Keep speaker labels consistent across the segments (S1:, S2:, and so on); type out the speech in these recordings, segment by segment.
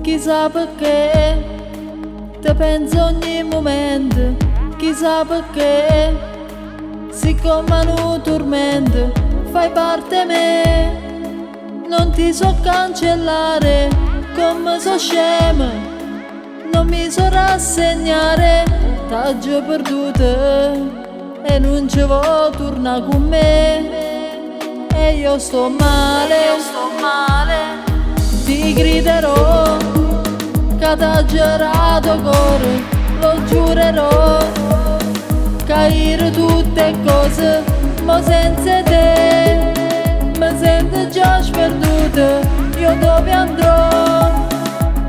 S1: Chissà perché te penso ogni momento, chissà perché, siccome un tormento fai parte me, non ti so cancellare come so scema, non mi so rassegnare, t'ho già perduta e non ci vuoi tornare con me, e io sto male, ti griderò che t'ha girato cuore, lo giurerò, caire tutte cose, ma senza te mi sento già sperduta, io dove andrò?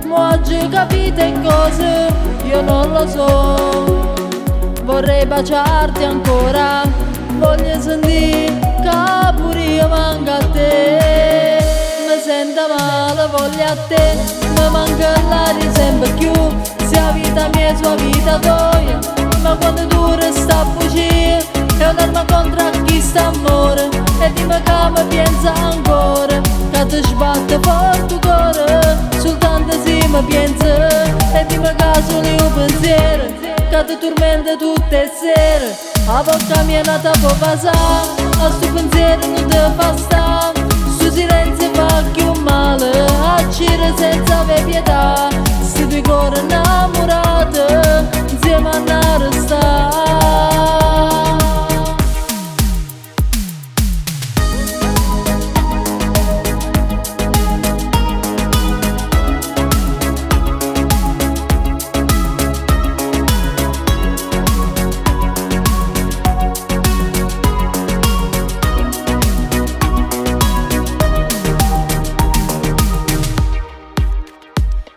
S1: Ma oggi capite cose, io non lo so, vorrei baciarti ancora, voglio sentire che pure io manco a te, mi sento male, voglio a te, mi manca l'aria sempre più, sia vita mia, sua vita tua, ma quando dura sta bugia, è un'arma contro chi sta amore, e dimmi che mi pensa ancora, che ti sbatte forte il cuore, soltanto se mi pensa, e dimmi che solo io pensiero, che ti tormenta tutte le sere, a bocca mia è nata può passare, a sto pensiero non ti fa stare, sto silenzio fa più male, a girare senza avere pietà, sti due cuori innamorati, insieme a una restare.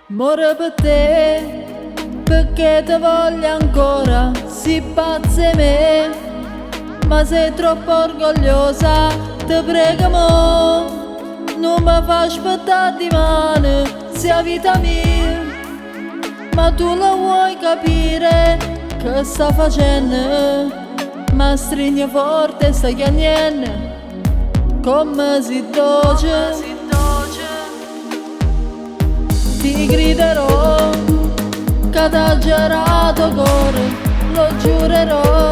S1: Muore per te, perché ti voglio ancora, si pazza me, ma sei troppo orgogliosa, ti prego mo, non mi fa aspettare di mano, sia vita mia, ma tu lo vuoi capire, che sta facendo, ma stringe forte sta chiagnendo, come si doce. Ti griderò che t'ha girato cuore, lo giurerò,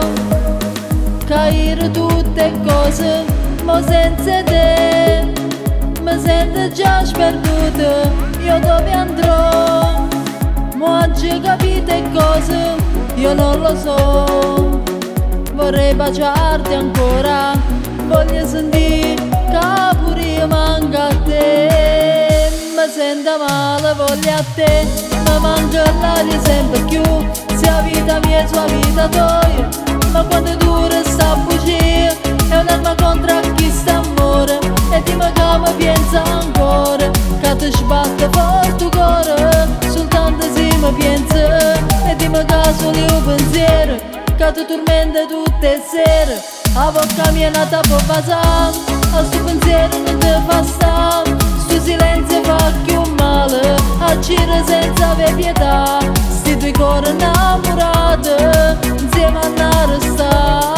S1: caire tutte cose, ma senza te mi sento già sperduta, io dove andrò? Ma oggi capite cose, io non lo so, vorrei baciarti ancora, voglio sentire che pure io manco a te. Mi sento male, voglio a te, mi manca l'aria sempre più, sia vita mia, sua vita tua, ma quando dura sta bugia, è un'arma contro chi sta amore, e dimmi che mi pensa ancora, che ti sbatte forte il cuore, soltanto se mi pensa, e dimmi che solo io pensiero, che ti tormenta tutte le sere, a bocca mia è nata può passare, a sto pensiero non ti fa stare, sto silenzio fa più male, a girare senza avere pietà, sti due cuori innamorati, insieme a una restare.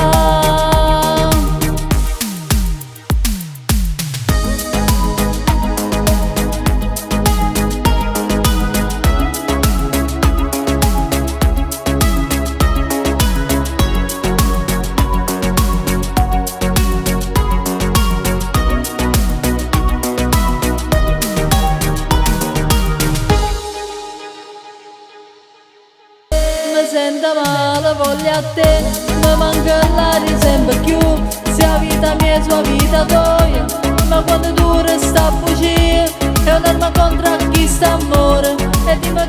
S1: Mi sento male, voglio a te, mi manca l'aria sempre più, sia vita mia, sua vita tua, ma quando dura sta bugia, è un'arma contro chi sta amore, e dimmi